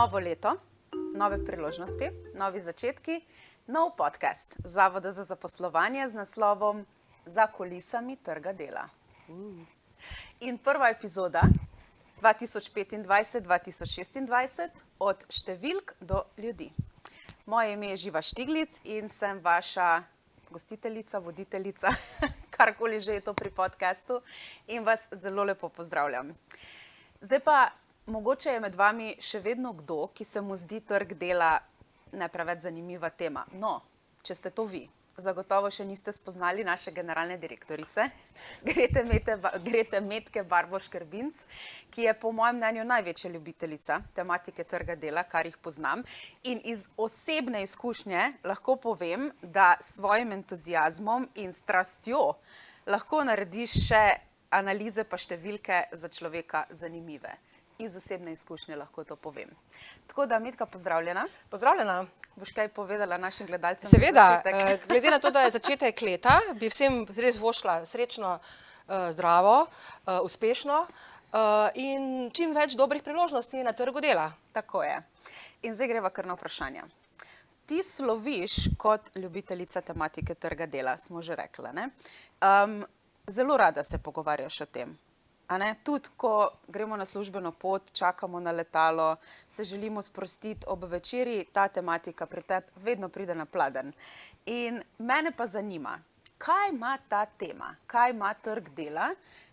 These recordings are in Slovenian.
Novo leto, nove priložnosti, novi začetki, nov podcast Zavoda za zaposlovanje z naslovom Za kulisami trga dela. In prva epizoda 2025-2026 od številk do ljudi. Moje ime je Živa Štiglic in sem vaša gostiteljica, voditeljica, karkoli že je to pri podcastu in vas zelo lepo pozdravljam. Zdaj pa mogoče je med vami še vedno kdo, ki se mu zdi trg dela ne preveč zanimiva tema. No, če ste to vi, zagotovo še niste spoznali naše generalne direktorice, Grete Metke Barboš-Krbinc, ki je po mojem mnenju največja ljubiteljica tematike trga dela, kar jih poznam. In iz osebne izkušnje lahko povem, da s svojim entuziazmom in strastjo lahko narediš še analize pa številke za človeka zanimive. Iz osebne izkušnje lahko to povem. Tako da, Metka, pozdravljena. Pozdravljena. Boš kaj povedala našim gledalcem? Seveda, glede na to, da je začetek leta, bi vsem res vošla srečno, zdravo, uspešno in čim več dobrih priložnosti na trgu dela. Tako je. In zdaj greva kar na vprašanja. Ti sloviš kot ljubiteljica tematike trga dela, smo že rekla, ne? Zelo rada se pogovarjaš o tem. Tudi, ko gremo na službeno pot, čakamo na letalo, se želimo sprostiti ob večerji, ta tematika pri tebi vedno pride na pladenj. In mene pa zanima, kaj ima ta tema, kaj ima trg dela,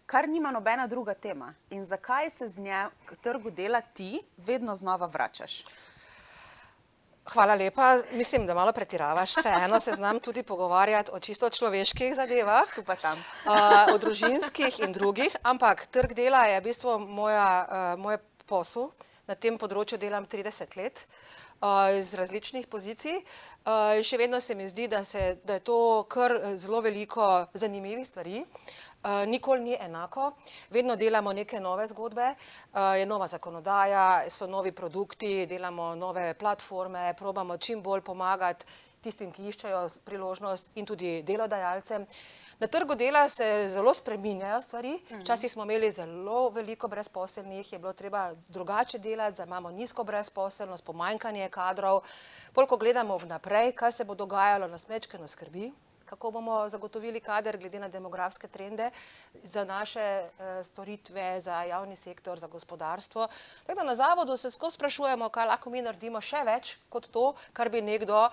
kar nima nobena druga tema in zakaj se z nje k trgu dela ti vedno znova vračaš? Hvala lepa. Mislim, da malo pretiravaš. Vseeno se znam tudi pogovarjati o čisto človeških zadevah, Tu pa tam. O družinskih in drugih, ampak trg dela je v bistvu moj posel. Na tem področju delam 30 let iz različnih pozicij. Še vedno se mi zdi, da je to kar zelo veliko zanimivih stvari. Nikoli ni enako, vedno delamo neke nove zgodbe, je nova zakonodaja, so novi produkti, delamo nove platforme, probamo čim bolj pomagati tistim, ki iščejo priložnost in tudi delodajalcem. Na trgu dela se zelo spreminjajo stvari, včasih smo imeli zelo veliko brezposelnih, je bilo treba drugače delati, zdaj imamo nizko brezposelnost, pomanjkanje kadrov. Pol, ko gledamo vnaprej, kaj se bo dogajalo, nas majčkeno skrbi, kako bomo zagotovili kader glede na demografske trende za naše storitve, za javni sektor, za gospodarstvo. Tako da na zavodu se skozi sprašujemo, kaj lahko mi naredimo še več kot to, kar bi nekdo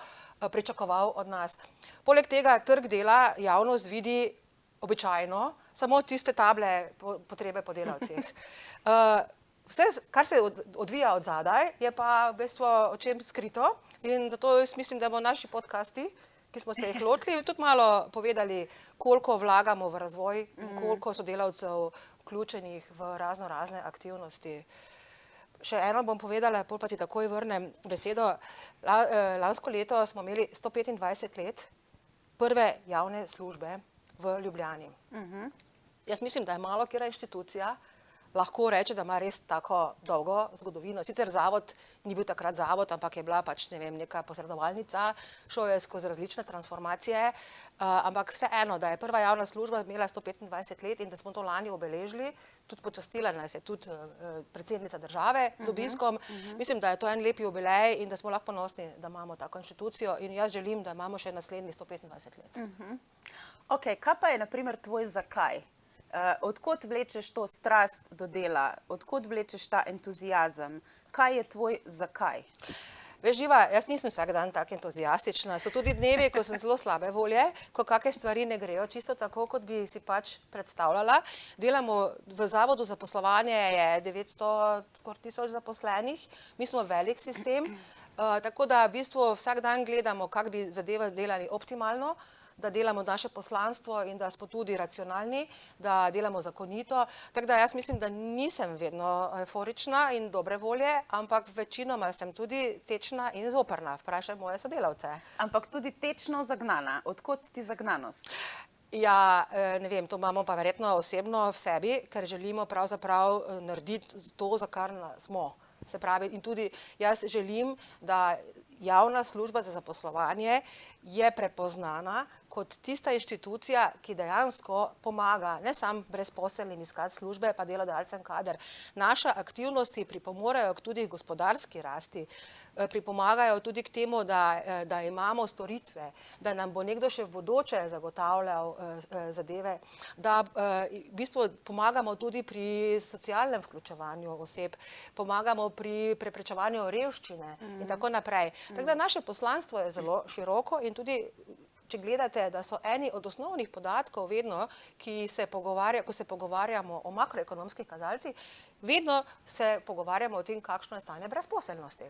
pričakoval od nas. Poleg tega trg dela javnost vidi običajno samo tiste table potrebe po delavcih. Vse, kar se odvija od zadaj, je pa v bistvu o čem skrito in zato jaz mislim, da bomo naši podcasti, ki smo se jih lotili, tudi malo povedali, koliko vlagamo v razvoj in koliko sodelavcev vključenih v razne aktivnosti. Še eno bom povedala, pol pa ti takoj vrnem besedo. Lansko leto smo imeli 125 let prve javne službe v Ljubljani. Jaz mislim, da je malo katera inštitucija lahko reče, da ima res tako dolgo zgodovino. Sicer zavod ni bil takrat zavod, ampak je bila pač, ne vem, neka posredovalnica, šel je skozi različne transformacije, ampak vseeno, da je prva javna služba imela 125 let in da smo to lani obeležili, tudi počastila nas je tudi predsednica države z obiskom. Mislim, da je to en lep jubilej in da smo lahko ponosni, da imamo tako inštitucijo in jaz želim, da imamo še naslednjih 125 let. Ok, kaj pa je na primer tvoj zakaj? Odkot vlečeš to strast do dela? Odkot vlečeš ta entuziazem? Kaj je tvoj zakaj? Veš, Živa, jaz nisem vsak dan tako entuzijastična. So tudi dnevi, ko sem zelo slabe volje, ko kakšne stvari ne grejo čisto tako, kot bi si pač predstavljala. Delamo v Zavodu za zaposlovanje, je 900, skoraj 1000 zaposlenih. Mi smo velik sistem, tako da v bistvu vsak dan gledamo, kako bi zadeve delali optimalno, da delamo naše poslanstvo in da smo tudi racionalni, da delamo zakonito. Tako da jaz mislim, da nisem vedno euforična in dobre volje, ampak večinoma sem tudi tečna in zoprna. Vprašaj moje sodelavce. Ampak tudi tečno zagnana. Odkot ti zagnanost? Ja, ne vem, to imamo pa verjetno osebno v sebi, ker želimo pravzaprav narediti to, za kar smo. Se pravi, in tudi jaz želim, da javna služba za zaposlovanje je prepoznana kot tista inštitucija, ki dejansko pomaga ne samo brezposelnim iskati službe, pa delodajalcem kader. Naše aktivnosti pripomorejo tudi gospodarski rasti, pripomagajo tudi k temu, da imamo storitve, da nam bo nekdo še v bodoče zagotavljal zadeve, da v bistvu pomagamo tudi pri socialnem vključevanju oseb, pomagamo pri preprečevanju revščine in tako naprej. Tako da naše poslanstvo je zelo široko in tudi, če gledate, da so eni od osnovnih podatkov vedno, ko se pogovarjamo o makroekonomskih kazalcih, vedno se pogovarjamo o tem, kakšno je stanje brezposelnosti.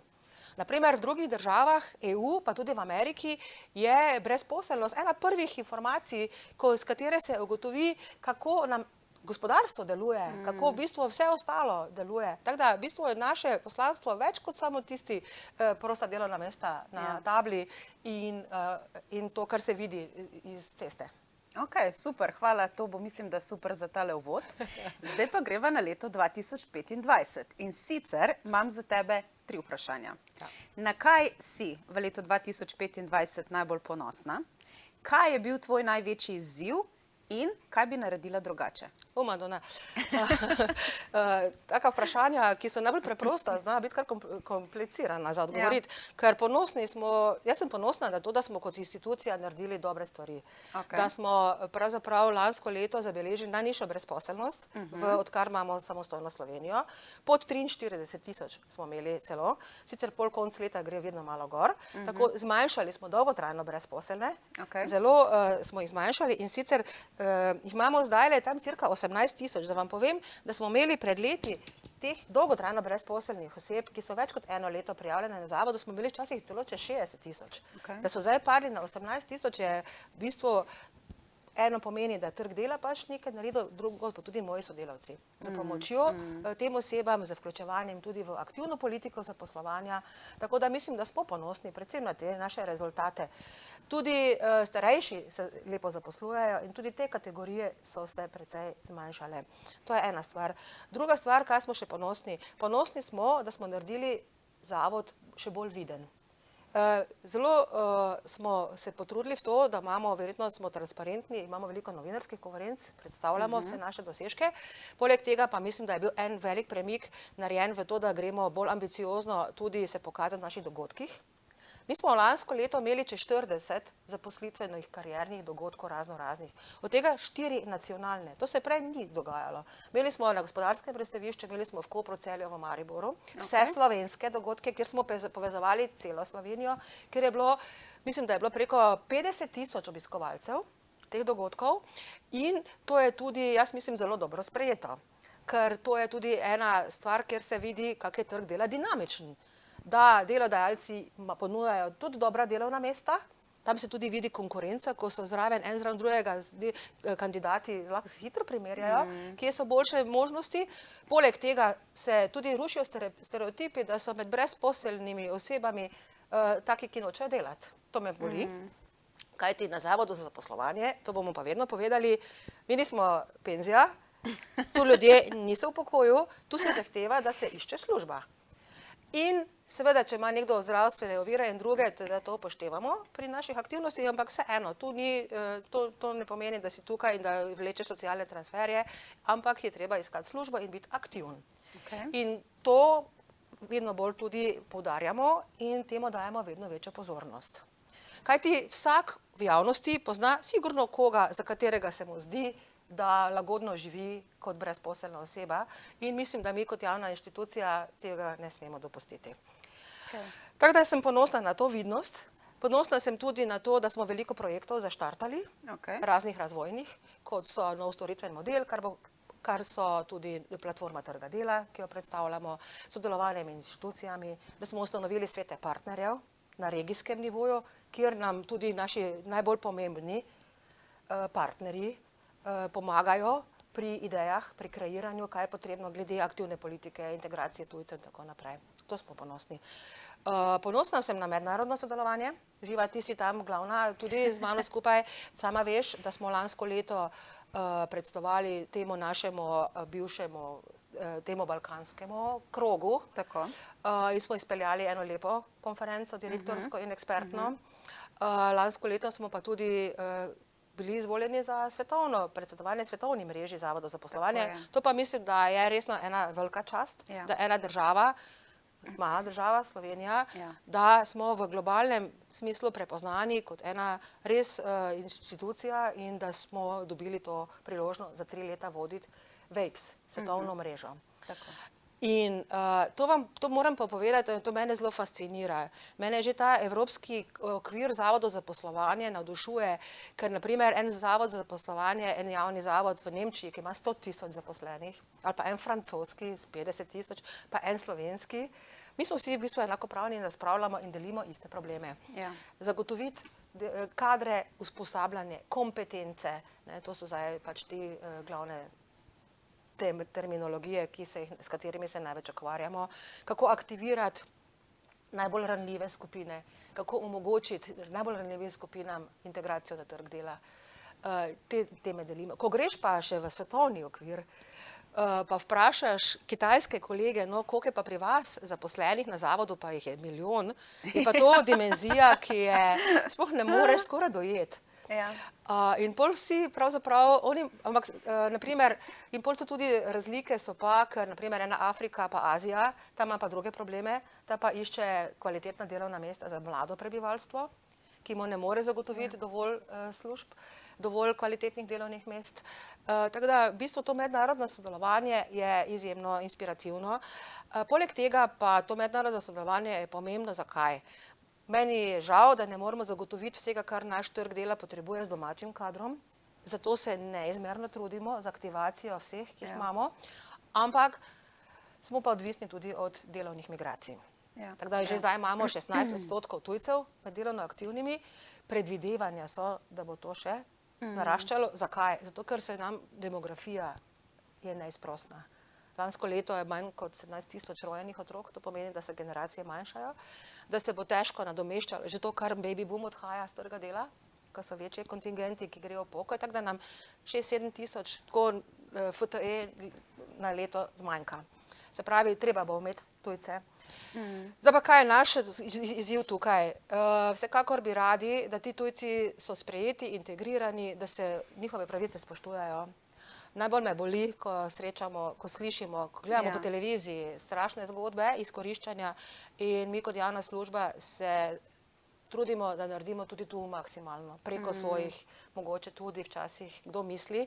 Naprimer, v drugih državah EU, pa tudi v Ameriki, je brezposelnost ena prvih informacij, s katere se ugotovi, kako nam gospodarstvo deluje, kako v bistvu vse ostalo deluje. Tako da v bistvu je naše poslanstvo več kot samo tisti prosta delovna mesta na tabli in to, kar se vidi iz ceste. Ok, super, hvala, to bo mislim, da super za tale uvod. Zdaj pa greva na leto 2025 in sicer imam za tebe 3 vprašanja. Ja. Na kaj si v letu 2025 najbolj ponosna? Kaj je bil tvoj največji izziv? In kaj bi naredila drugače? Madonna. Taka vprašanja, ki so najbolj preprosta, znajo biti kar komplicirana za odgovoriti, ker jaz sem ponosna na to, da smo kot institucija naredili dobre stvari. Da smo pravzaprav lansko leto zabeležili najnižjo brezposelnost, odkar imamo samostojno Slovenijo. Pod 43.000 smo imeli celo, sicer pol konc leta gre vedno malo gor. Tako zmanjšali smo dolgotrajno brezposelne, zelo smo jih zmanjšali in sicer jih imamo zdaj tam cirka 18.000, da vam povem, da smo imeli pred leti teh dolgotrajno brezposelnih oseb, ki so več kot 1 leto prijavljene na zavodu, smo imeli včasih celo čez 60.000. Da so zdaj padli na 18.000 je v bistvu eno pomeni, da trg dela pač nekaj naredil, drugo pa tudi moji sodelavci. Za pomočjo tem osebam, za vključevanjem tudi v aktivno politiko zaposlovanja. Tako da mislim, da smo ponosni predvsem na te naše rezultate. Tudi starejši se lepo zaposlujejo in tudi te kategorije so se precej zmanjšale. To je ena stvar. Druga stvar, kaj smo še ponosni? Ponosni smo, da smo naredili zavod še bolj viden. Zelo smo se potrudili v to, da verjetno smo transparentni, imamo veliko novinarskih konferenc, predstavljamo vse naše dosežke. Poleg tega pa mislim, da je bil en velik premik narejen v to, da gremo bolj ambiciozno tudi se pokazati v naših dogodkih. Mi smo lansko leto imeli čez 40 zaposlitvenih kariernih dogodkov raznoraznih, od tega 4 nacionalne. To se prej ni dogajalo. Imeli smo na gospodarskem predstavišču, imeli smo v Kopru, Celju, v Mariboru, vse slovenske dogodke, kjer smo povezovali celo Slovenijo, kjer je bilo, mislim, da je bilo preko 50.000 obiskovalcev teh dogodkov in to je tudi, jaz mislim, zelo dobro sprejeto, ker to je tudi ena stvar, kjer se vidi, kak je trg dela dinamičen. Da delodajalci ponujajo tudi dobra delovna mesta, tam se tudi vidi konkurenca, ko so zraven en zraven drugega kandidati lahko se hitro primerjajo, kje so boljše možnosti. Poleg tega se tudi rušijo stereotipi, da so med brezposelnimi osebami taki, ki nočejo delati. To me boli. Kajti na Zavodu za zaposlovanje, to bomo pa vedno povedali, mi nismo penzija, tu ljudje niso v pokoju, tu se zahteva, da se išče služba. In seveda, če ima nekdo zdravstvene ovire in druge, da to upoštevamo pri naših aktivnostih, ampak vseeno, to ne pomeni, da si tukaj in da vleče socialne transferje, ampak je treba iskati službo in biti aktivn. In to vedno bolj tudi poudarjamo in temu dajemo vedno večjo pozornost. Kajti vsak v javnosti pozna sigurno koga, za katerega se mu zdi, da lagodno živi kot brezposelna oseba in mislim, da mi kot javna inštitucija tega ne smemo dopustiti. Tako da sem ponosna na to vidnost, ponosna sem tudi na to, da smo veliko projektov zaštartali, raznih razvojnih, kot so nov storitveni model, kar so tudi platforma trga dela, ki jo predstavljamo, sodelovanjem med inštitucijami, da smo ustanovili svete partnerjev na regijskem nivoju, kjer nam tudi naši najbolj pomembni partnerji pomagajo pri idejah, pri kreiranju, kaj je potrebno glede aktivne politike, integracije tujcev in tako naprej. To smo ponosni. Ponosna sem na mednarodno sodelovanje. Živa, ti si tam glavna, tudi z mano skupaj. Sama veš, da smo lansko leto predstavljali temu našemu bivšemu, temu balkanskemu krogu. In smo izpeljali eno lepo konferenco, direktorsko in ekspertno. Lansko leto smo pa tudi bili izvoljeni za svetovno predsedovanje svetovni mreži Zavoda za zaposlovanje. To pa mislim, da je resno ena velika čast, da ena država, mala država Slovenija, da smo v globalnem smislu prepoznani kot ena res inštitucija in da smo dobili to priložnost za 3 leta voditi VEIPS, svetovno mrežo. In to moram pa povedati, to mene zelo fascinira. Mene že ta evropski okvir zavodov za zaposlovanje navdušuje, ker naprimer en zavod za zaposlovanje, en javni zavod v Nemčiji, ki ima 100 000 zaposlenih, ali pa en francoski s 50 000, pa en slovenski, mi smo vsi v bistvu enakopravni in razpravljamo in delimo iste probleme. Zagotoviti kadre, usposabljanje, kompetence, to so zdaj pač ti glavne terminologije, s katerimi se največ ukvarjamo, kako aktivirati najbolj ranljive skupine, kako omogočiti najbolj ranljivim skupinam integracijo na trg dela. Te teme delimo. Ko greš pa še v svetovni okvir, pa vprašaš kitajske kolege, no, koliko je pa pri vas zaposlenih na zavodu, pa jih je 1 milijon, je pa to dimenzija, ki je sploh ne moreš skoraj dojeti. In pol vsi pravzaprav, ampak naprimer, in pol so tudi razlike so pa, ker naprimer ena Afrika pa Azija, tam ima pa druge probleme, ta pa išče kvalitetna delovna mesta za mlado prebivalstvo, ki mu ne more zagotoviti dovolj služb, dovolj kvalitetnih delovnih mest. Tako da v bistvu to mednarodno sodelovanje je izjemno inspirativno. Poleg tega pa to mednarodno sodelovanje je pomembno. Zakaj? Meni je žal, da ne moramo zagotoviti vsega, kar naš trg dela potrebuje z domačim kadrom, zato se neizmerno trudimo za aktivacijo vseh, ki jih imamo, ampak smo pa odvisni tudi od delovnih migracij. Tako da že zdaj imamo 16% tujcev med delovno aktivnimi, predvidevanja so, da bo to še naraščalo. Zakaj? Zato, ker se nam demografija je neizprosna. Lansko leto je manj kot 17 000 rojenih otrok, to pomeni, da se generacije manjšajo, da se bo težko nadomeščalo že to, kar baby boom odhaja z trga dela, ko so večji kontingenti, ki grejo v pokoj, tako da nam 6-7 tisoč tako FTE na leto zmanjka. Se pravi, treba bo imeti tujce. Zdaj pa kaj je naš izziv tukaj? Vsekakor bi radi, da ti tujci so sprejeti, integrirani, da se njihove pravice spoštujajo. Najbolj me boli, ko srečamo, ko slišimo, ko gledamo po televiziji strašne zgodbe izkoriščanja in mi kot javna služba se trudimo, da naredimo tudi tu maksimalno, preko svojih, mogoče tudi včasih, kdo misli,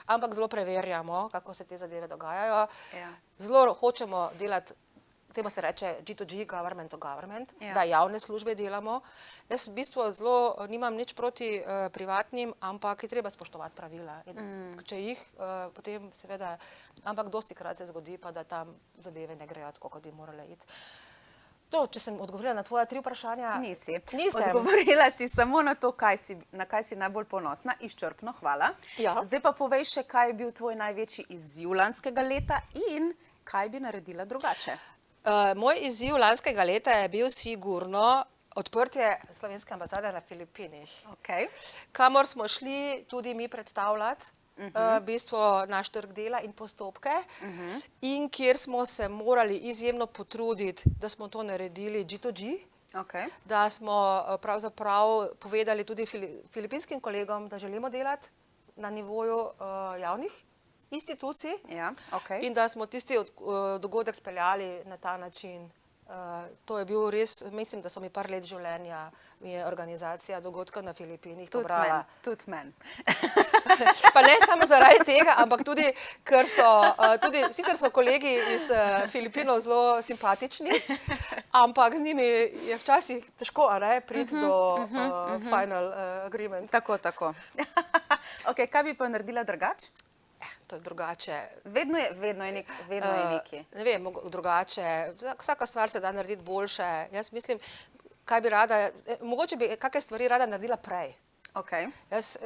ampak zelo preverjamo, kako se te zadeve dogajajo. Zelo hočemo delati, temu se reče G2G, government to government, da javne službe delamo. Jaz v bistvu zelo nimam nič proti privatnim, ampak je treba spoštovati pravila. Če jih, potem seveda, ampak dostikrat se zgodi pa, da tam zadeve ne grejo tako, kot bi morale iti. To, če sem odgovorila na tvoja 3 vprašanja. Nisem. Odgovorila si samo na to, na kaj si najbolj ponosna. Izčrpno, hvala. Zdaj pa povej še, kaj je bil tvoj največji izziv lanskega leta in kaj bi naredila drugače. Moj izziv lanskega leta je bil sigurno odprtje slovenske ambasade na Filipinih, kamor smo šli tudi mi predstavljati v bistvu naš trg dela in postopke in kjer smo se morali izjemno potruditi, da smo to naredili G2G, da smo pravzaprav povedali tudi filipinskim kolegom, da želimo delati na nivoju javnih institucij in da smo tisti dogodek speljali na ta način. To je bil res, mislim, da so mi par let življenja, mi je organizacija dogodka na Filipinih pobrala. Tudi meni. Pa ne samo zaradi tega, ampak tudi, ker so, sicer so kolegi iz Filipinov zelo simpatični, ampak z njimi je včasih težko priti do final agreement. Tako. Kaj bi pa naredila drugače? To je drugače. Vedno je nekaj. Ne vem, drugače. Vsaka stvar se da narediti boljše. Jaz mislim, kaj bi rada, mogoče bi kakšne stvari rada naredila prej. Jaz,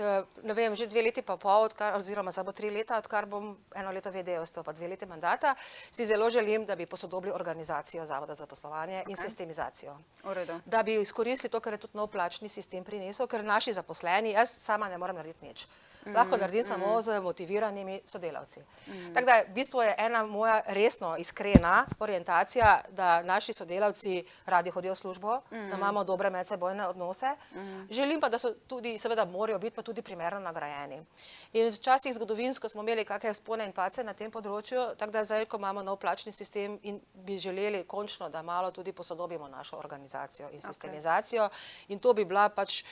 ne vem, že 2 leti pa pol, oziroma zdaj bo 3 leta, odkar bom 1 leto vedejevstvo, pa 2 leti mandata, si zelo želim, da bi posodobili organizacijo Zavoda za zaposlovanje in sistemizacijo. Da bi izkoristili to, kar je tudi nov plačni sistem prinesel, ker naši zaposleni, jaz sama ne morem narediti nič. lahko naredim samo z motiviranimi sodelavci. Tako da, v bistvu je ena moja resno, iskrena orientacija, da naši sodelavci radi hodijo v službo, da imamo dobre medsebojne odnose. Želim pa, da so tudi, seveda morajo biti pa tudi primerno nagrajeni. In včasih zgodovinsko smo imeli kakšne vzpone in padce na tem področju, tako da zdaj, ko imamo nov plačni sistem in bi želeli končno, da malo tudi posodobimo našo organizacijo in sistemizacijo. In to bi bila pač,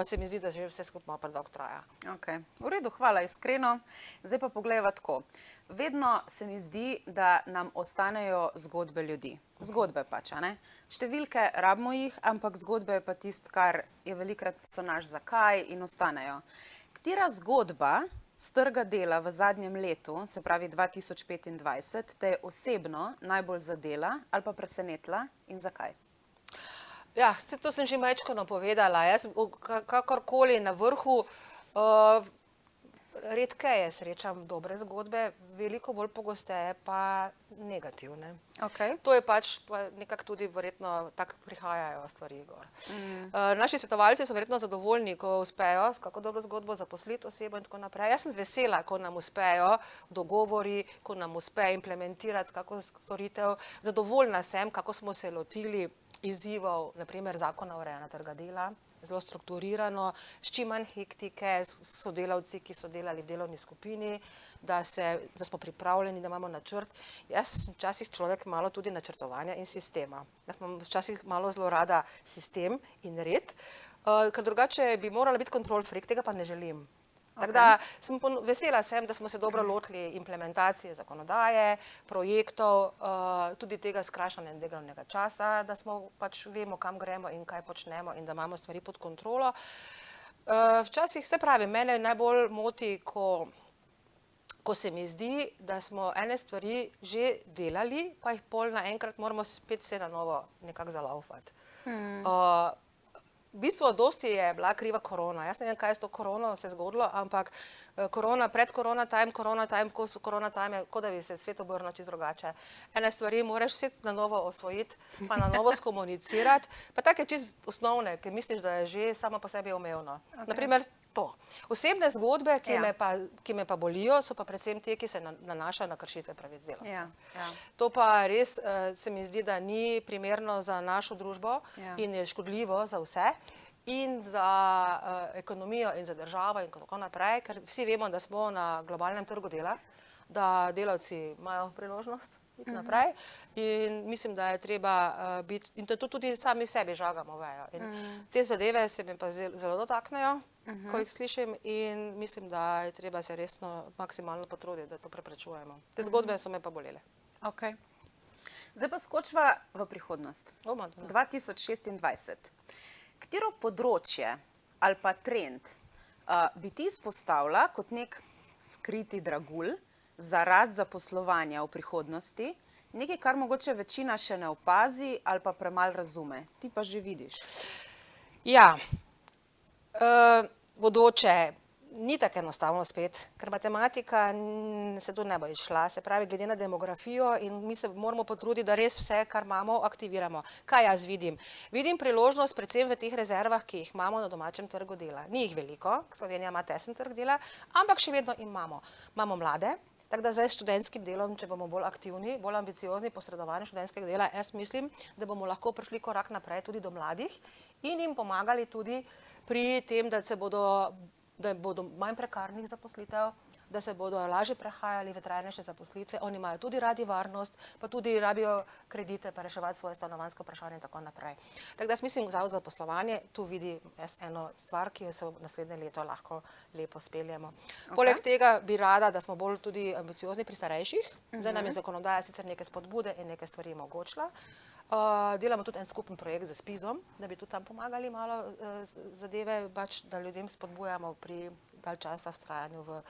se mi zdi, da že vse skupaj malo predolgo traja. Okay. V redu, hvala, iskreno. Zdaj pa poglejva tako. Vedno se mi zdi, da nam ostanejo zgodbe ljudi. Zgodbe pač, a ne? Številke, rabimo jih, ampak zgodbe je pa tist, kar je velikrat so naš zakaj in ostanejo. Katera zgodba z trga dela v zadnjem letu, se pravi 2025, te je osebno najbolj zadela ali pa presenetila in zakaj? Ja, to sem že majčkeno povedala. Jaz kakorkoli na vrhu redkeje srečam dobre zgodbe, veliko bolj pogosteje pa negativne. Okay. To je pač nekako tudi verjetno tako prihajajo stvari gor. Naši svetovalci so verjetno zadovoljni, ko uspejo s kako dobro zgodbo zaposliti osebo in tako naprej. Jaz sem vesela, ko nam uspejo dogovori, ko nam uspe implementirati kako storitev. Zadovoljna sem, kako smo se lotili izzivov, naprimer zakona o urejanju trga dela, zelo strukturirano, s čim manj hektike, s sodelavci, ki so delali v delovni skupini, da smo pripravljeni, da imamo načrt. Jaz sem včasih človek malo tudi načrtovanja in sistema. Jaz imam včasih malo zelo rada sistem in red, ker drugače bi morala biti control freak, tega pa ne želim. Tako da vesela sem, da smo se dobro lotili implementacije zakonodaje, projektov, tudi tega skrajšanega delovnega časa, da smo pač vemo, kam gremo in kaj počnemo in da imamo stvari pod kontrolo. Včasih, se pravi, mene najbolj moti, ko se mi zdi, da smo ene stvari že delali, pa jih pol naenkrat moramo spet se na novo nekako zalaufati. V bistvu dosti je bila kriva korona. Jaz ne vem, kaj je s to korono se zgodilo, ampak pred korona time, je, kot da bi se svet obrnil čisto drugače. Ene stvari moraš vse na novo osvojiti, pa na novo skomunicirati, pa take čisto osnovne, ki misliš, da je že samo po sebi umevno. Naprimer to. Osebne zgodbe, ki me pa bolijo, so pa predvsem te, ki se nanašajo na kršitve pravic delavcev. To pa res se mi zdi, da ni primerno za našo družbo in je škodljivo za vse in za ekonomijo in za državo in tako naprej, ker vsi vemo, da smo na globalnem trgu dela, da delavci imajo priložnost iti naprej in mislim, da je treba biti, in da to tudi sami sebi žagamo vejo. In te zadeve se mi pa zelo dotaknejo, ko jih slišim in mislim, da je treba se resno maksimalno potruditi, da to preprečujemo. Te zgodbe so me pa bolele. Ok. Zdaj pa skočiva v prihodnost. 2026. Katero področje ali pa trend bi ti izpostavila kot nek skriti dragulj za rast zaposlovanja v prihodnosti, nekaj, kar mogoče večina še ne opazi ali pa premalo razume. Ti pa že vidiš. Ja, bodoče ni tako enostavno spet, ker matematika se tu ne bo izšla, se pravi, glede na demografijo in mi se moramo potruditi, da res vse, kar imamo, aktiviramo. Kaj jaz vidim? Vidim priložnost predvsem v teh rezervah, ki jih imamo na domačem trgu dela. Ni jih veliko, Slovenija ima tesen trg dela, ampak še vedno imamo. Imamo mlade, tako da zdaj s študentskim delom, če bomo bolj aktivni, bolj ambiciozni posredovanje študentskega dela, jaz mislim, da bomo lahko prišli korak naprej tudi do mladih in jim pomagali tudi pri tem, da bodo manj prekarnih zaposlitev, da se bodo lažje prehajali v trajnejše zaposlitve. Oni imajo tudi radi varnost, pa tudi rabijo kredite, pa reševati svoje stanovanjsko vprašanje in tako naprej. Tako da jaz mislim, Zavod za zaposlovanje tu vidi eno stvar, ki jo se v naslednje leto lahko lepo speljemo. Poleg tega bi rada, da smo bolj tudi ambiciozni pri starejših. Zdaj nam je zakonodaja sicer neke spodbude in neke stvari omogočila. Delamo tudi en skupen projekt z ZPIZ-om, da bi tudi tam pomagali malo zadeve, da ljudem spodbujamo pri dalj časa vztrajanju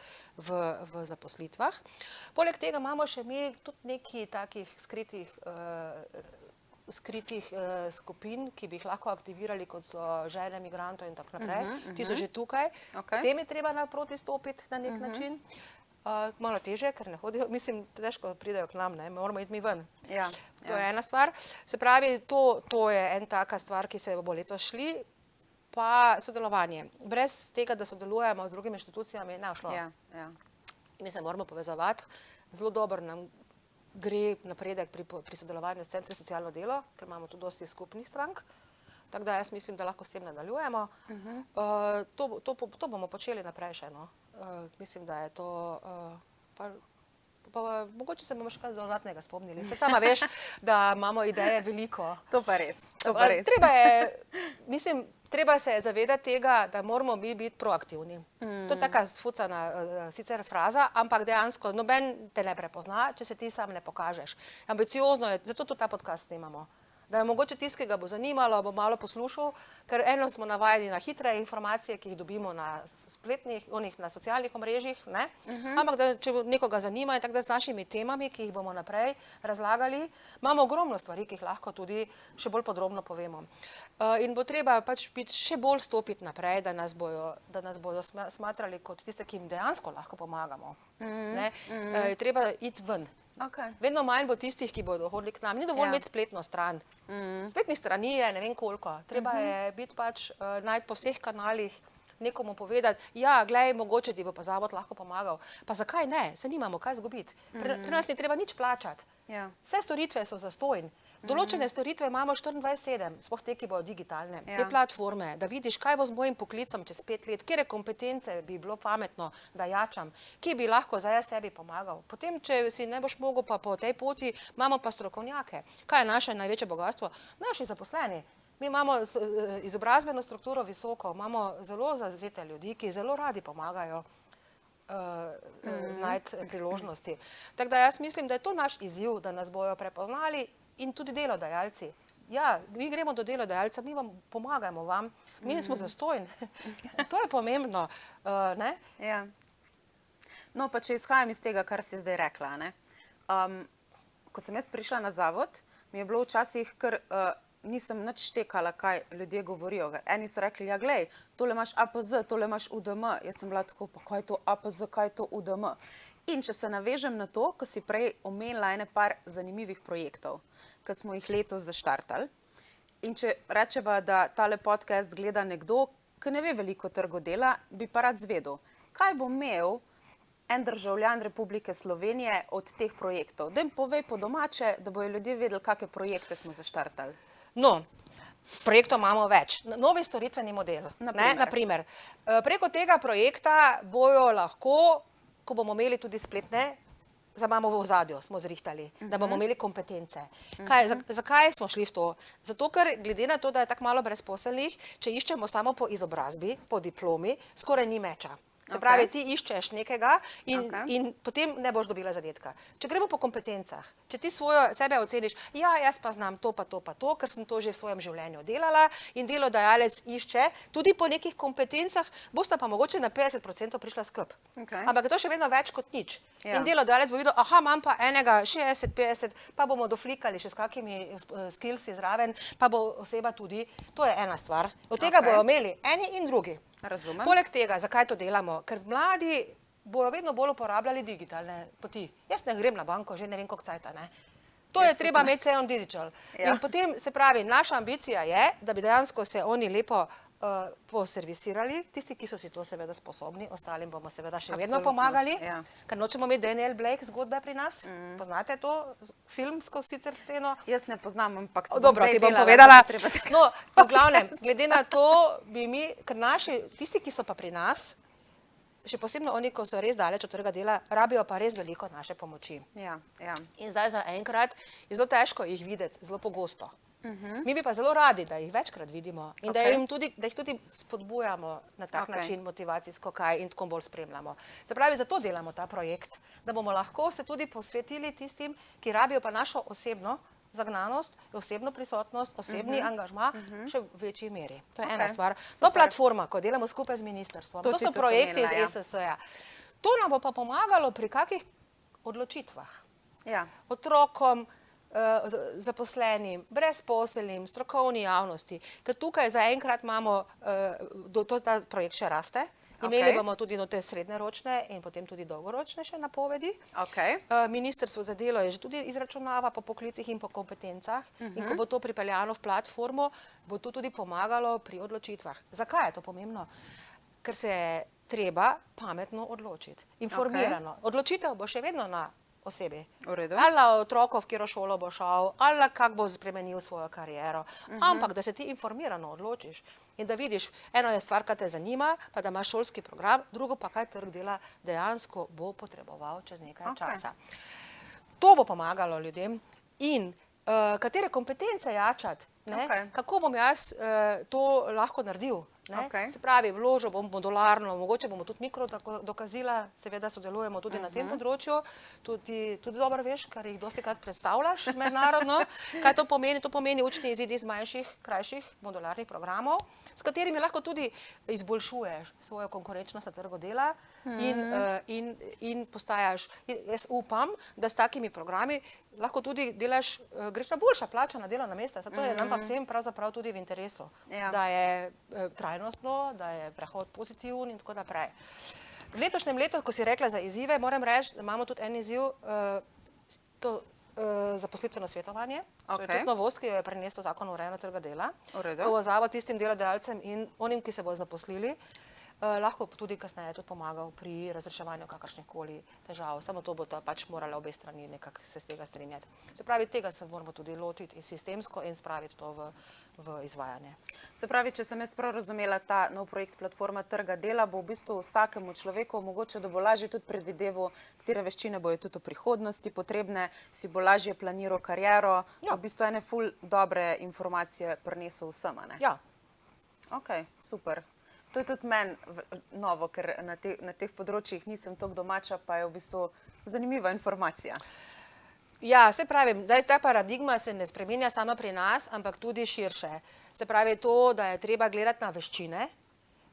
v zaposlitvah. Poleg tega imamo še mi tudi nekaj takih skritih skupin, ki bi jih lahko aktivirali, kot so žene migrantov in tako naprej. Ti so že tukaj. K tem je treba naproti stopiti na nek način. Malo teže, ker ne hodijo, mislim, težko pridejo k nam, ne, moramo iti mi ven. To je ena stvar. Se pravi, to je en taka stvar, ki se bo letos šli. pa sodelovanje. Brez tega, da sodelujemo z drugimi inštitucijami, ne šlo. Ja, ja. Mi se moramo povezovati. Zelo dobro nam gre napredek pri sodelovanju s Centri za socialno delo, ker imamo tudi dosti skupnih strank. Tako da jaz mislim, da lahko s tem nadaljujemo. To bomo počeli naprej še. No. Mislim, da je to... Pa mogoče se bomo še kaj dodatnega spomnili. Se sama veš, da imamo ideje veliko. To pa res. Treba se je zavedati tega, da moramo mi biti proaktivni. To je taka sfucana sicer fraza, ampak dejansko noben te ne prepozna, če se ti sam ne pokažeš. Ambiciozno je, zato tudi ta podcast snimamo. Da je mogoče tisti, ki ga bo zanimalo, bo malo poslušal, ker eno smo navajeni na hitre informacije, ki jih dobimo na spletnih, na socialnih omrežjih, ne? Ampak da, če nekoga zanima, in tako da z našimi temami, ki jih bomo naprej razlagali, imamo ogromno stvari, ki jih lahko tudi še bolj podrobno povemo. In bo treba pač biti še bolj stopiti naprej, da nas bodo smatrali kot tiste, ki jim dejansko lahko pomagamo. Treba iti ven. Okay. Vedno manj bo tistih, ki bodo hodili k nam. Ni dovolj imeti spletno stran. Spletnih strani je ne vem koliko. Treba je biti pač, najti po vseh kanalih, nekomu povedati, ja, glej, mogoče ti bo pa zavod lahko pomagal. Pa zakaj ne? Se nimamo kaj zgubiti. Pri nas ni treba nič plačati. Ja. Vse storitve so zastonj. Določene storitve imamo 24/7, sploh te, ki bodo digitalne, te platforme, da vidiš, kaj bo z mojim poklicom čez 5 let, kje kompetence bi bilo pametno, da jačam, kje bi lahko zdaj sebi pomagal. Potem, če si ne boš mogel pa po tej poti, imamo pa strokovnjake. Kaj je naše največje bogatstvo? Naši zaposleni. Mi imamo izobrazbeno strukturo visoko, imamo zelo zavzete ljudi, ki zelo radi pomagajo najti priložnosti. Tako da jaz mislim, da je to naš izziv, da nas bojo prepoznali in tudi delodajalci. Ja, mi gremo do delodajalca, mi vam pomagamo vam, mi smo zastojni. To je pomembno, ne? Ja. No, pa če izhajam iz tega, kar si zdaj rekla, ne? Ko sem jaz prišla na zavod, mi je bilo včasih, ker nisem nič štekala, kaj ljudje govorijo. Eni so rekli, ja, glej, tole imaš APZ, tole imaš UDM. Jaz sem bila tako, pa kaj je to APZ, kaj je to UDM? In če se navežem na to, ko si prej omenila ene par zanimivih projektov, ki smo jih letos zaštartali. In če rečeva, da tale podcast gleda nekdo, ki ne ve veliko trgu dela, bi pa rad zvedel, kaj bo imel en državljan Republike Slovenije od teh projektov. Da jim povej po domače, da bojo ljudje vedeli, kakšne projekte smo zaštartali. No, projektov imamo več. Novi storitveni model. Naprimer, preko tega projekta bojo lahko, ko bomo imeli tudi spletne, imamo v ozadju, smo zrihtali, da bomo imeli kompetence. Zakaj smo šli v to? Zato, ker glede na to, da je tako malo brezposelnih, če iščemo samo po izobrazbi, po diplomi, skoraj ni meča. Se pravi, ti iščeš nekega in potem ne boš dobila zadetka. Če gremo po kompetencah, če ti sebe oceniš, ja, jaz pa znam to, pa to, pa to, ker sem to že v svojem življenju delala in delodajalec išče tudi po nekih kompetencah, bosta pa mogoče na 50% prišla skup. Ampak je to še vedno več kot nič. In delodajalec bo videl, aha, imam pa enega 60-50, pa bomo doflikali še s kakimi skillsi zraven, pa bo oseba tudi, to je ena stvar. Od tega bojo imeli eni in drugi. Razumem. Poleg tega, zakaj to delamo? Ker mladi bojo vedno bolj uporabljali digitalne poti. Jaz ne grem na banko, že ne vem koliko cajta, ne. To je treba imeti vse on digital. In potem, se pravi, naša ambicija je, da bi dejansko se oni lepo poservisirali, tisti, ki so si to seveda sposobni, ostalim bomo seveda še vedno pomagali, ker nočemo imeti Daniel Blake zgodbe pri nas. Poznate to filmsko sicer sceno? Jaz ne poznam, ampak se dobro, ti bom povedala. No, v glavnem, glede na to bi mi, ker naši, tisti, ki so pa pri nas, še posebno oni, ko so res daleč od trga dela, rabijo pa res veliko naše pomoči. In zdaj za enkrat je zelo težko jih videti, zelo pogosto. Mi bi pa zelo radi, da jih večkrat vidimo in da jih tudi spodbujamo na tak način motivacijsko kaj in tako bolj spremljamo. Se pravi, zato delamo ta projekt, da bomo lahko se tudi posvetili tistim, ki rabijo pa našo osebno zagnanost, osebno prisotnost, osebni angažma še v večji meri. To je ena stvar. To platforma, ko delamo skupaj z ministrstvom, to so projekti iz ESS-ja. To nam bo pa pomagalo pri kakih odločitvah. Otrokom, zaposlenim, brezposelnim, strokovni javnosti, ker tukaj zaenkrat imamo, ta projekt še raste Imeli bomo tudi te srednjeročne in potem tudi dolgoročne še napovedi. Ministrstvo za delo je že tudi izračunava po poklicih in po kompetencah in ko bo to pripeljano v platformo, bo to tudi pomagalo pri odločitvah. Zakaj je to pomembno? Ker se je treba pametno odločiti, informirano. Odločitev bo še vedno na osebi. Ali na otrokov, v katero šolo bo šel, ali kako bo spremenil svojo kariero. Ampak, da se ti informirano odločiš in da vidiš, eno je stvar, kar te zanima, pa da imaš šolski program, drugo pa kaj trg dela dejansko bo potreboval čez nekaj časa. To bo pomagalo ljudem in katere kompetence jačati, kako bom jaz to lahko naredil. Se pravi, vložil bom modularno, mogoče bomo tudi mikrodokazila, seveda sodelujemo tudi na tem področju, tudi dobro veš, kar jih dostikrat predstavljaš mednarodno, kaj to pomeni. To pomeni učni izidi iz manjših, krajših modularnih programov, s katerimi lahko tudi izboljšuješ svojo konkurenčnost na trgu dela in postajaš, jaz upam, da s takimi programi lahko tudi delaš, greš na boljša plačana delovna mesta, zato je nam pa vsem pravzaprav tudi v interesu, da je trajnostno, da je prehod pozitiven in tako naprej. V letošnjem letu, ko si rekla za izzive, moram reči, da imamo tudi en izziv, to zaposlitveno svetovanje, to je tudi novost, ki jo je prinesel Zakon o urejanju trga dela, povezava tistim delodajalcem in onim, ki se bodo zaposlili, lahko tudi kasneje tudi pomagal pri razreševanju kakršnihkoli težav. Samo to bo pač morala obe strani nekako se z tega strinjati. Se pravi, tega se moramo tudi lotiti sistemsko in spraviti to v izvajanje. Se pravi, če sem jaz prav razumela, ta nov projekt Platforma trga dela bo v bistvu vsakemu človeku omogočil, da bo lažje tudi predvideval, katere veščine bojo tudi v prihodnosti potrebne, si bo lažje planiral kariero, v bistvu ene ful dobre informacije prinesel vsem, ne? Ja. Ok, super. To je tudi meni novo, ker na teh področjih nisem toliko domača, pa je v bistvu zanimiva informacija. Ja, se pravi, zdaj ta paradigma se ne spreminja sama pri nas, ampak tudi širše. Se pravi to, da je treba gledati na veščine,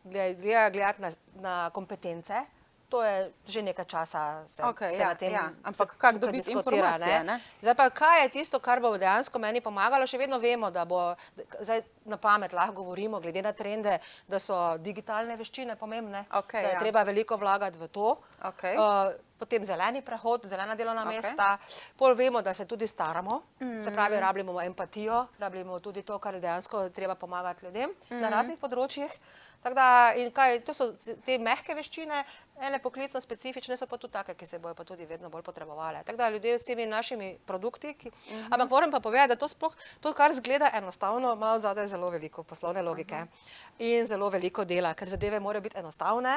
gledati na kompetence, to je že nekaj časa se na tem ampak kako dobiti informacije, ne? Zdaj pa, kaj je tisto, kar bo dejansko meni pomagalo, še vedno vemo, da bo, zdaj na pamet lahko govorimo, glede na trende, da so digitalne veščine pomembne, da je treba veliko vlagati v to. Potem zeleni prehod, zelena delovna mesta, pol vemo, da se tudi staramo, se pravi, rabimo empatijo, rabimo tudi to, kar je dejansko treba pomagati ljudem na raznih področjih. Tako da, in kaj, to so te mehke veščine, ene poklicno specifične so pa tudi take, ki se bojo pa tudi vedno bolj potrebovale. Tako da ljudje s temi našimi produkti, ampak moram pa povedati, da to sploh, to kar zgleda enostavno, ima zadaj zelo veliko poslovne logike in zelo veliko dela, ker zadeve morajo biti enostavne,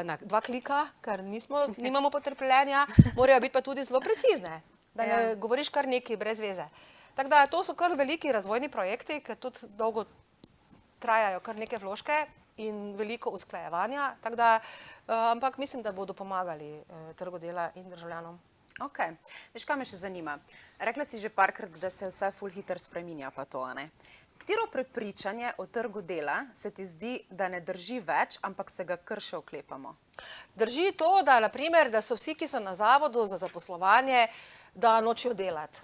na 2 klika, ker nimamo potrpljenja, morajo biti pa tudi zelo precizne, da ne govoriš kar nekaj brez veze. Tako da, to so kar veliki razvojni projekti, ker tudi dolgo trajajo kar neke vložke in veliko usklajevanja, tako da, ampak mislim, da bodo pomagali trgu dela in državljanom. Ok, veš, kaj me še zanima? Rekla si že parkrat, da se vse ful hitro spreminja pa to, ne? Katero prepričanje o trgu dela se ti zdi, da ne drži več, ampak se ga kar še oklepamo? Drži to, da na primer, da so vsi, ki so na zavodu za zaposlovanje, da nočejo delati.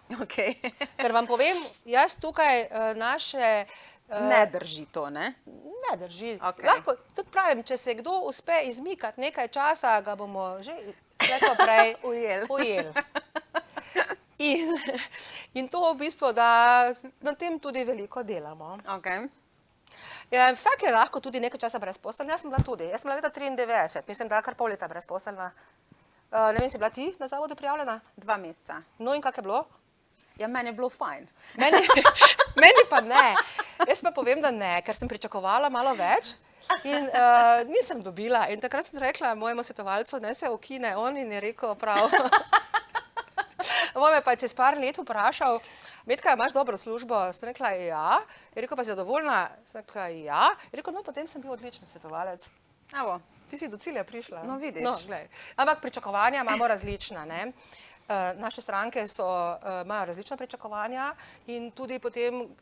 Ker vam povem, jaz tukaj naše... Ne drži to, ne? Ne drži. Lahko, tudi pravim, če se kdo uspe izmikati nekaj časa, ga bomo že slejko prej ujeli. In to v bistvu, da na tem tudi veliko delamo. Vsak je lahko tudi nekaj časa brezposeln, jaz sem bila tudi. Jaz sem bila leta 93, mislim, da kar pol leta brezposelna. Ne vem, si bila ti na zavodu prijavljena? 2 meseca. No in kak je bilo? Ja, meni je bilo fajn. Meni pa ne. Jaz pa povem, da ne, ker sem pričakovala malo več in nisem dobila. In takrat sem rekla mojemu svetovalcu, ne se ukine on in je rekel prav. On me pa čez par let vprašal, Metka, imaš dobro službo? Sem rekla, ja. Je rekel, pa si zadovoljna? Sem rekla, ja. Je rekel, no, potem sem bil odličen svetovalec. Evo. Ti si do cilja prišla. No, vidiš. No, glej. Ampak pričakovanja imamo različna, ne. Naše stranke imajo različna pričakovanja in tudi potem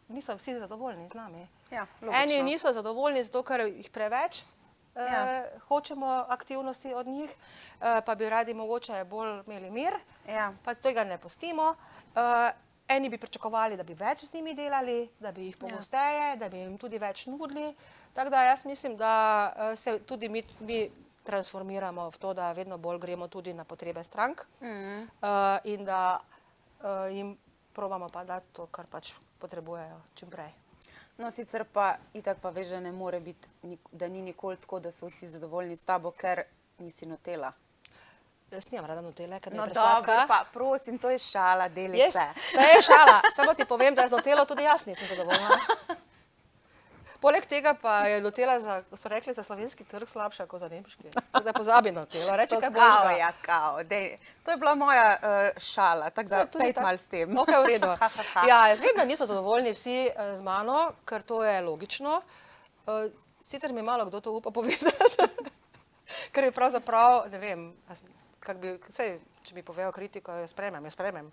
niso vsi zadovoljni z nami. Eni niso zadovoljni zato, ker jih preveč hočemo aktivnosti od njih, pa bi radi mogoče bolj imeli mir, pa tega ne pustimo. eni bi pričakovali, da bi več z njimi delali, da bi jih pogosteje, da bi jim tudi več nudili. Tako da jaz mislim, da se tudi mi transformiramo v to, da vedno bolj gremo tudi na potrebe strank in da jim probamo pa dati to, kar pač potrebujejo čim prej. No, sicer pa itak pa veš, da ne more biti, da ni nikoli tako, da so vsi zadovoljni s tabo, ker nisi Nutella. Jaz nimam rada Nutelle, ker mi No je presladka. dobro, pa prosim, to je šala, deli Jaz, se. saj je šala, samo ti povem, da z Nutello tudi jaz nisem zadovoljna. Poleg tega pa je Nutella, so rekli, za slovenski trg slabša kot za nemški. Tako da pozabi Nutello, reči kaj božga. Ja, kao, dej. To je bila moja šala, tako da pejt mal s tem. Ok, v redu. Ja, jaz vem, da niso zadovoljni vsi z mano, ker to je logično. Sicer mi malo kdo to upa povedati, ker je pravzaprav, ne vem, kak bi, sej, če mi povejo kritiko, jo sprejmem.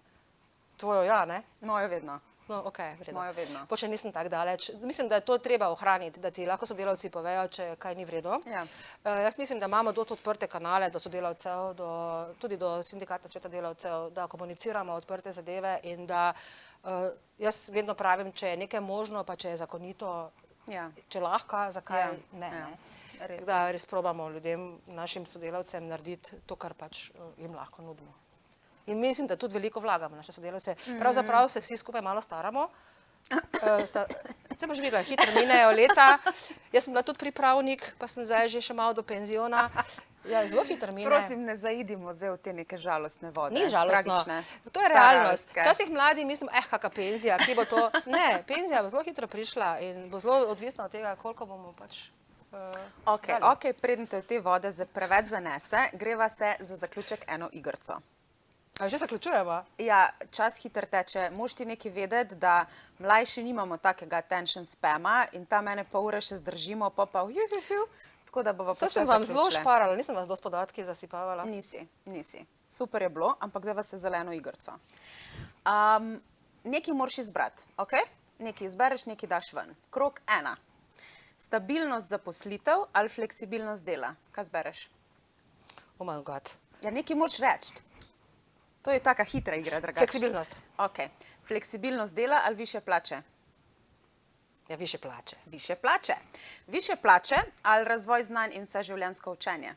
Tvojo ja, ne? Mojo vedno. No, ok, v redu. Mojo vedno. Pa še nisem tako daleč. Mislim, da je to treba ohraniti, da ti lahko sodelavci povejo, če kaj ni v redu. Ja. Jaz mislim, da imamo odprte kanale do sodelavcev, tudi do sindikata sveta delavcev, da komuniciramo odprte zadeve in da jaz vedno pravim, če je nekaj možno, pa če je zakonito, če lahko, zakaj ne. Da res probamo ljudem, našim sodelavcem narediti to, kar pač jim lahko nudimo. In mislim, da tudi veliko vlagamo naše sodelavce. Pravzaprav se vsi skupaj malo staramo. Se boš videla, hitro minejo leta. Jaz sem bila tudi pripravnik, pa sem zdaj že še malo do penziona. Ja, zelo hitro mine. Prosim, ne zaidimo zdaj v te neke žalostne vode. Ni žalostno. Tragične. To je realnost. Včasih mladi mislim, kaka penzija, kje bo to? Ne, penzija bo zelo hitro prišla in bo zelo odvisna od tega, koliko bomo pač Ok, preden te v te vode preveč zanese, greva se za zaključek eno igrco. A že zaključujemo? Ja, čas hitro teče. Moš ti nekaj vedeti, da mlajši nimamo takega attention spama in ta mene pol ure še zdržimo, pa tako da bova počas zaključile. Sem vam zelo šparala, nisem vas dosti podatki zasipavala. Nisi. Super je bilo, ampak deva se zeleno igrco. Nekaj moraš izbrati, ok? Nekaj izbereš, nekaj daš ven. Krog 1. Stabilnost zaposlitev ali fleksibilnost dela? Kaj zbereš? Oh my god. Ja, nekaj moraš reči. To je taka hitra igra, drugače. Fleksibilnost. Ok. Fleksibilnost dela ali višje plače? Ja, višje plače. Višje plače. Višje plače ali razvoj znanj in vseživljenjsko učenje?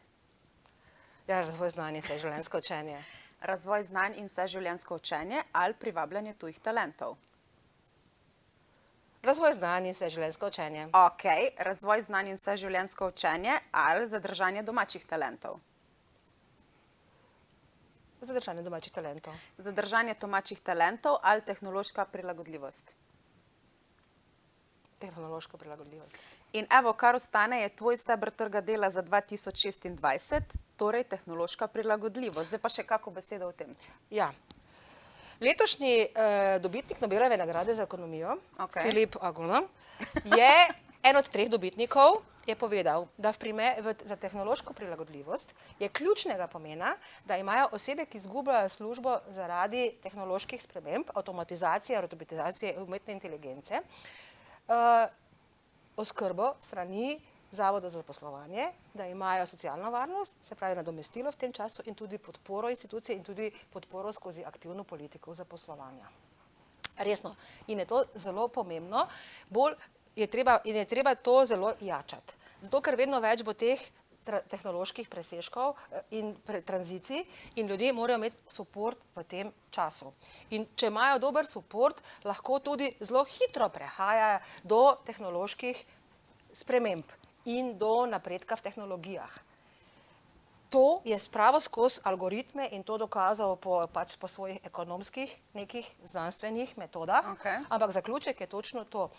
Ja, razvoj znanj in vseživljenjsko učenje. Razvoj znanj in vseživljenjsko učenje ali privabljanje tujih talentov? Razvoj znanj in vseživljenjsko učenje. Ok. Razvoj znanj in vseživljenjsko učenje ali zadržanje domačih talentov? Zadržanje domačih talentov. Zadržanje domačih talentov ali tehnološka prilagodljivost? Tehnološka prilagodljivost. In evo, kar ostane, je tvoj steber trga dela za 2026, torej tehnološka prilagodljivost. Zdaj pa še kako besedo o tem. Ja. Letošnji dobitnik Nobelove nagrade za ekonomijo, Filip Agona, je en od 3 dobitnikov, je povedal, da za tehnološko prilagodljivost je ključnega pomena, da imajo osebe, ki izgubljajo službo zaradi tehnoloških sprememb, avtomatizacije, robotizacije, umetne inteligence, oskrbo strani Zavoda za zaposlovanje, da imajo socialno varnost, se pravi nadomestilo v tem času in tudi podporo institucije in tudi podporo skozi aktivno politiko zaposlovanja. Resno. In je to zelo pomembno. Je treba to zelo jačati. Zato, ker vedno več bo teh tehnoloških presežkov in tranzicij in ljudje morajo imeti support v tem času. In če imajo dober support, lahko tudi zelo hitro prehajajo do tehnoloških sprememb in do napredka v tehnologijah. To je spravo skozi algoritme in to dokazal po svojih ekonomskih nekih znanstvenih metodah, ampak zaključek je točno to.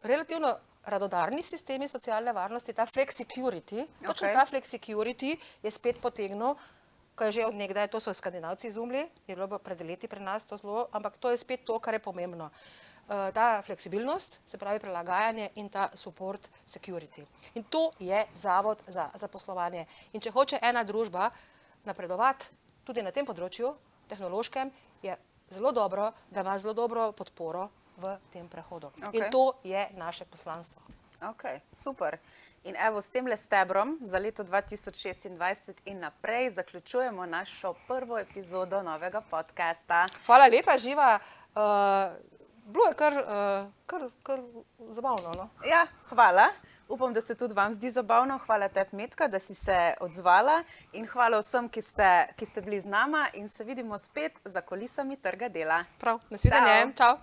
Relativno radodarni sistemi socialne varnosti, ta flexicurity, točno ta flexicurity je spet potegnil, ko je že od nekdaj, to so Skandinavci izumili, je bilo pred leti pri nas to zelo, ampak to je spet to, kar je pomembno. Ta fleksibilnost, se pravi prilagajanje in ta support security. In to je zavod za zaposlovanje. In če hoče ena družba napredovati tudi na tem področju, tehnološkem, je zelo dobro, da ima zelo dobro podporo v tem prehodu. In to je naše poslanstvo. Ok, super. In evo, s temle stebrom za leto 2026 in naprej zaključujemo našo prvo epizodo novega podcasta. Hvala lepa, Živa, Bilo je kar zabavno. No? Ja, hvala. Upam, da se tudi vam zdi zabavno. Hvala tebi, Metka, da si se odzvala in hvala vsem, ki ste bili z nama in se vidimo spet za kulisami trga dela. Prav, nasvidenje. Čau.